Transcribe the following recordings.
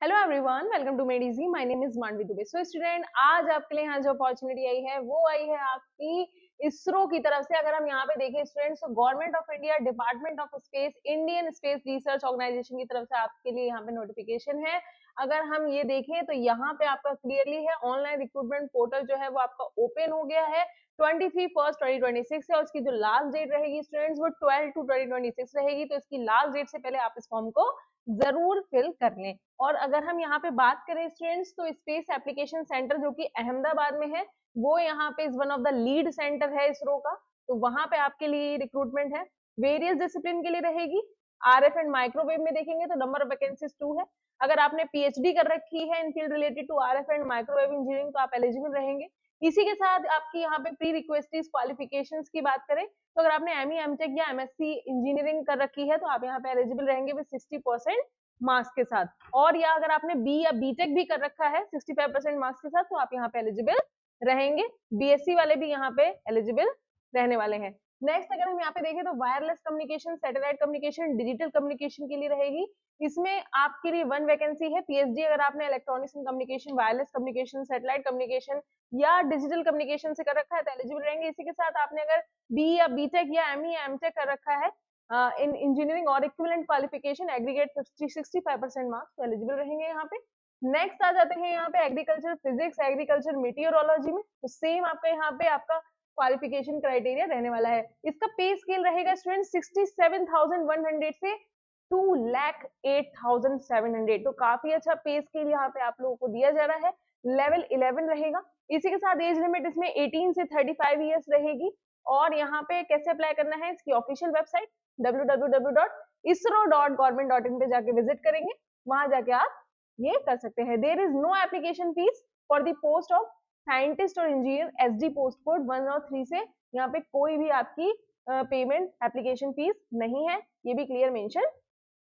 Hello everyone, welcome to made easy. My name is Manvi Dubey. So student, आज आपके लिए यहाँ जो अपॉर्चुनिटी आई है वो आई है आपकी इसरो की तरफ से। अगर हम यहाँ पे देखें स्टूडेंट्स, तो government of India, department of space, Indian space research organisation की तरफ से आपके लिए यहाँ पे नोटिफिकेशन है। अगर हम ये देखें तो यहाँ पे आपका क्लियरली है, ऑनलाइन रिक्रूटमेंट पोर्टल जो है वो आपका ओपन हो गया है 23/1/2026 है और इसकी जो लास्ट डेट रहेगी स्टूडेंट्स वो 12/2/2026 रहेगी। तो इसकी लास्ट डेट से पहले आप इस फॉर्म को जरूर फिल कर लें। और अगर हम यहाँ पे बात करें स्टूडेंट्स, तो स्पेस एप्लीकेशन सेंटर जो कि अहमदाबाद में है वो यहाँ पे इस one of the lead centre है इसरो का। तो वहां पे आपके लिए रिक्रूटमेंट है, वेरियस डिसिप्लिन के लिए रहेगी। आरएफ एंड माइक्रोवेव में देखेंगे तो नंबर ऑफ वैकेंसीज 2 है। अगर आपने पीएचडी कर रखी है in field related to RF and microwave engineering तो आप एलिजिबल रहेंगे। इसी के साथ आपकी यहाँ पे प्री रिक्वेस्टेड क्वालिफिकेशंस की बात करें तो अगर आपने एमई एमटेक या एमएससी इंजीनियरिंग कर रखी है तो आप यहाँ पे एलिजिबल रहेंगे विद 60% मार्क्स के साथ। और या अगर आपने बी या बीटेक भी कर रखा है 65% मार्क्स के साथ तो आप यहाँ पे एलिजिबल रहेंगे। बीएससी वाले भी यहाँ पे एलिजिबल रहने वाले हैं। नेक्स्ट अगर हम यहाँ पे देखें तो wireless communication, satellite communication, digital communication के लिए रहेगी। इसमें आपके लिए 1 वैकेंसी है। पीएचडी अगर आपने electronics and communication, wireless communication, satellite communication या डिजिटल कम्युनिकेशन से कर रखा है तो एलिजिबल रहेंगे। इसी के साथ आपने अगर बी या बीटेक या एमई या एमटेक कर रखा है इन इंजीनियरिंग और इक्विवेलेंट क्वालिफिकेशन एग्रीगेट 65% मार्क्स तो एलिजिबल रहेंगे यहाँ पे। नेक्स्ट आ जाते हैं यहाँ पे एग्रीकल्चर फिजिक्स, एग्रीकल्चर मीटियोरोलॉजी में। तो सेम आपका यहाँ पे आपका क्वालिफिकेशन क्राइटेरिया रहने वाला है। इसका पे स्केल रहेगा स्टूडेंट 67,100 से 2,08,700। तो काफी अच्छा पे स्केल यहाँ पे आप लोगों को दिया जा रहा है। लेवल 11 रहेगा। इसी के साथ एज लिमिट इसमें 18 से 35 ईयर्स रहेगी। और यहाँ पे कैसे अप्लाई करना है, इसकी ऑफिशियल वेबसाइट www.isro.government.in पे जाके विजिट करेंगे, वहां जाके आप ये कर सकते हैं। There is no application fees for the post of scientist और इंजीनियर एसडी पोस्ट कोड 1 और 3 से यहाँ पे कोई भी आपकी पेमेंट एप्लीकेशन फीस नहीं है, ये भी क्लियर मेंशन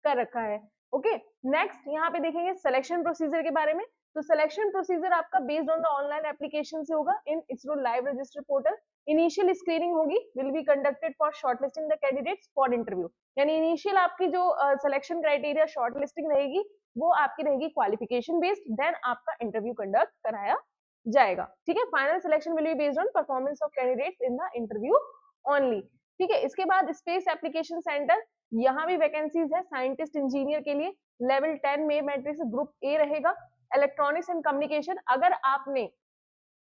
कर रखा है। ओके, नेक्स्ट यहाँ पे देखेंगे सिलेक्शन प्रोसीजर के बारे में। तो सिलेक्शन प्रोसीजर आपका based on the online application से होगा in ISRO live register portal. Initial screening होगी, will be conducted for shortlisting the candidates for interview. यानी इनिशियल आपकी जो सिलेक्शन क्राइटेरिया शॉर्टलिस्टिंग रहेगी वो आपकी रहेगी क्वालिफिकेशन बेस्ड, देन आपका इंटरव्यू कंडक्ट कराया जाएगा। ठीक है, final selection will be based on performance of candidates in the interview only. ठीक है, इसके बाद स्पेस एप्लीकेशन सेंटर, यहाँ भी वैकेंसीज है साइंटिस्ट इंजीनियर के लिए। लेवल 10 में मैट्रिक्स ग्रुप ए रहेगा। इलेक्ट्रॉनिक्स एंड कम्युनिकेशन, अगर आपने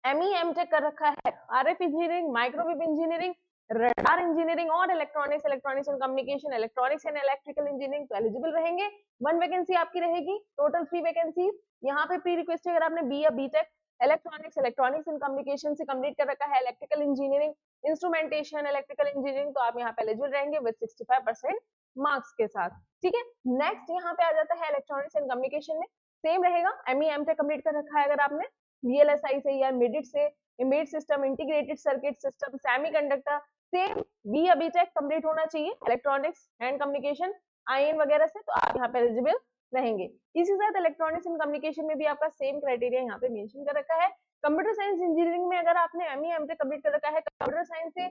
एमई एमटेक कर रखा है RF engineering, microwave engineering, radar engineering और electronics and communication, electronics and electrical engineering तो एलिजिबल रहेंगे। 1 वैकेंसी आपकी रहेगी, टोटल 3 वैकेंसीज। यहाँ पे प्री रिक्वेस्ट अगर आपने बी या बीटेक इलेक्ट्रॉनिक्स एंड कम्युनिकेशन से कंप्लीट कर रखा है, electrical engineering, instrumentation, electrical engineering तो आप यहाँ पे एलिजिबल रहेंगे विद 65% मार्क्स के साथ। ठीक है, नेक्स्ट यहाँ पे आ जाता है इलेक्ट्रॉनिक्स एंड कम्युनिकेशन में सेम रहेगा। एमई एमटेक कंप्लीट कर रखा है अगर आपने वीएलएसआई से या मिडिट से, embedded system, integrated circuit system, semiconductor, same B या बीटेक कंप्लीट होना चाहिए इलेक्ट्रॉनिक्स एंड कम्युनिकेशन आईएन वगैरह से, तो आप यहाँ पे एलिजिबल रहेंगे। इसी साथ इलेक्ट्रॉनिक्स एंड कम्युनिकेशन में भी आपका सेम क्राइटेरिया यहाँ पे मेंशन कर रखा है। कंप्यूटर साइंस इंजीनियरिंग में अगर आपने एमई एमटेक कंप्लीट कर रखा है कंप्यूटर साइंस से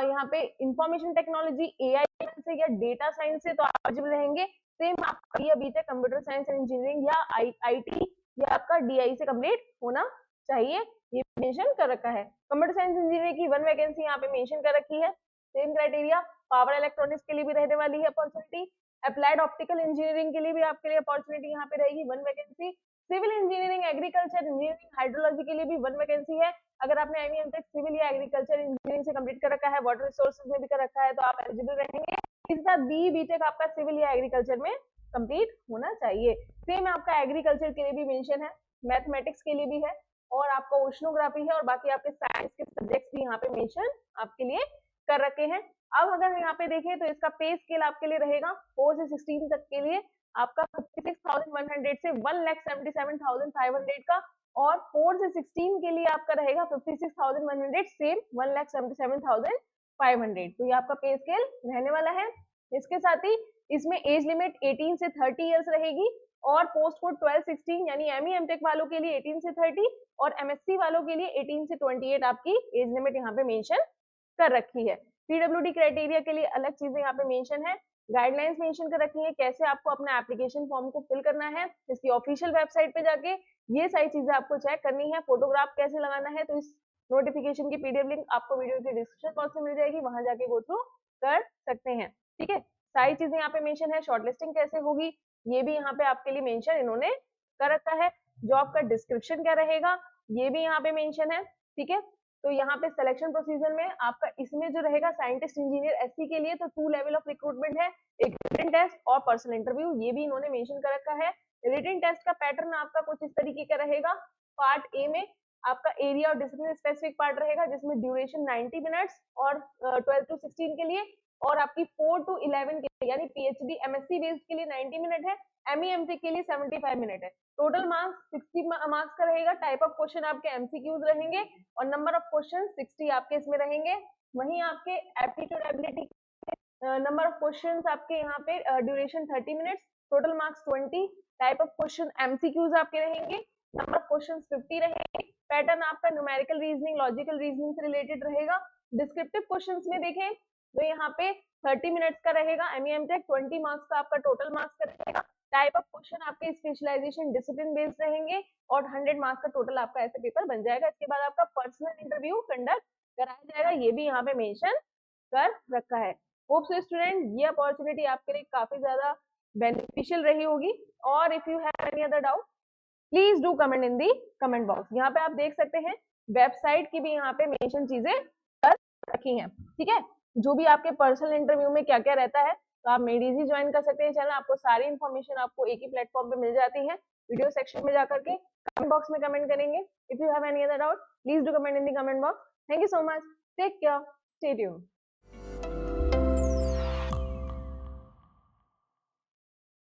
यहाँ पे इंफॉर्मेशन टेक्नोलॉजी, एआई से या डेटा साइंस से, तो आप एलिजिबल रहेंगे। सेम आपका या BTech computer science and engineering या आईटी या आपका डीआई से कंप्लीट होना चाहिए, ये मेंशन कर रखा है। कंप्यूटर साइंस इंजीनियरिंग की 1 वैकेंसी यहाँ पे मेंशन कर रखी है। सेम क्राइटेरिया पावर इलेक्ट्रॉनिक्स के लिए भी रहने वाली है अपॉर्चुनिटी। अप्लाइड ऑप्टिकल इंजीनियरिंग के लिए भी आपके लिए अपॉर्चुनिटी यहाँ पे रहेगी 1 vacancy. Civil engineering, agriculture engineering, hydrology के लिए भी 1 वैकेंसी है। अगर आपने एमई एमटेक सिविल या एग्रीकल्चर इंजीनियरिंग से कंप्लीट कर रखा है, वाटर रिसोर्सेज में भी कर रखा है, तो आप एलिजिबल रहेंगे। इसके साथ बी बीटेक आपका सिविल या एग्रीकल्चर में कंप्लीट होना चाहिए। सेम आपका एग्रीकल्चर के लिए भी मेंशन है, मैथमेटिक्स के लिए भी है और आपका ओशनोग्राफी है और बाकी आपके साइंस के सब्जेक्ट्स भी यहाँ पे मेंशन आपके लिए कर रखे हैं। अब अगर यहाँ पे देखें तो इसका पे स्केल आपके लिए रहेगा 4 से 16 तक के लिए आपका 56,100 से 1,77,500 का, और 4 से 16 के लिए आपका रहेगा 56,100 से 1,77,500। तो ये आपका पे स्केल रहने वाला है। इसके साथ ही इसमें एज लिमिट 18 से 30 इयर्स रहेगी और पोस्ट कोड 1216 यानी एमई एमटेक वालों के लिए 18 से 30 और एमएससी वालों के लिए 18 से 28 आपकी एज लिमिट यहाँ पे मेंशन कर रखी है। पीडब्ल्यूडी क्राइटेरिया के लिए अलग चीजें यहाँ पे मेंशन है। गाइडलाइंस मेंशन कर रखी है कैसे आपको अपना एप्लीकेशन फॉर्म को फिल करना है, इसकी ऑफिशियल वेबसाइट पे जाके ये सारी चीजें आपको चेक करनी है। फोटोग्राफ कैसे लगाना है तो इस नोटिफिकेशन की पीडीएफ लिंक आपको वीडियो के डिस्क्रिप्शन बॉक्स में मिल जाएगी, वहां जाके गो थ्रू कर सकते हैं। ठीक है, सारी चीजें यहाँ पे मेंशन है। शॉर्टलिस्टिंग कैसे होगी ये भी यहाँ पे आपके लिए मेंशन इन्होंने कर रखा है। जॉब का डिस्क्रिप्शन क्या रहेगा ये भी यहाँ पे मेंशन है। ठीक है, तो यहाँ पे सिलेक्शन प्रोसीजर में आपका इसमें जो रहेगा साइंटिस्ट इंजीनियर एससी के लिए तो 2 लेवल ऑफ रिक्रूटमेंट है, एक रिटन टेस्ट और पर्सनल इंटरव्यू, ये भी इन्होंने मेंशन कर रखा है। रिटन टेस्ट का पैटर्न आपका कुछ इस तरीके का रहेगा। पार्ट ए में आपका एरिया और डिसिप्लिन स्पेसिफिक पार्ट रहेगा जिसमें ड्यूरेशन 90 मिनट्स और 12 टू 16 के लिए, और आपकी 4 टू 11 के लिए यानी पीएचडी एमएससी बेस्ड के लिए 90 मिनट है, एमईएमसी के लिए 75 मिनट है। टोटल मार्क्स 60 मार्क्स का रहेगा। टाइप ऑफ क्वेश्चन आपके एमसीक्यूज रहेंगे और नंबर ऑफ क्वेश्चन 60 आपके इसमें रहेंगे। वहीं आपके aptitude ability number of questions आपके यहाँ पे duration 30 minutes, total marks 20, type of question MCQs आपके रहेंगे, नंबर ऑफ क्वेश्चंस 50 रहेंगे। पैटर्न आपका न्यूमेरिकल रीजनिंग लॉजिकल रीजनिंग से रिलेटेड रहेगा। डिस्क्रिप्टिव क्वेश्चंस में देखें तो यहाँ पे 30 मिनट्स का रहेगा, एमईएम टेक 20 मार्क्स का आपका टोटल मार्क्स का रहेगा। टाइप ऑफ क्वेश्चन आपके स्पेशलाइजेशन डिसिप्लिन बेस्ड रहेंगे और 100 मार्क्स का टोटल आपका ऐसे पेपर बन जाएगा। इसके बाद आपका पर्सनल इंटरव्यू कंडक्ट कराया जाएगा, ये भी यहाँ पे मेंशन कर रखा है। होप सो स्टूडेंट ये अपॉर्चुनिटी आपके लिए काफी ज्यादा बेनिफिशियल रही होगी, और if you have any other doubt please do comment in the comment box. यहाँ पे आप देख सकते हैं वेबसाइट की भी यहाँ पे मेंशन चीजें कर रखी हैं। ठीक है, जो भी आपके पर्सनल इंटरव्यू में क्या क्या रहता है तो आप मेडिजी ज्वाइन कर सकते हैं चैनल, आपको सारी इन्फॉर्मेशन आपको एक ही प्लेटफॉर्म पे मिल जाती है। वीडियो सेक्शन में जाकर के कमेंट बॉक्स में कमेंट करेंगे। If you have any other doubt please do comment in the comment box. Thank you so much, take care, stay tuned.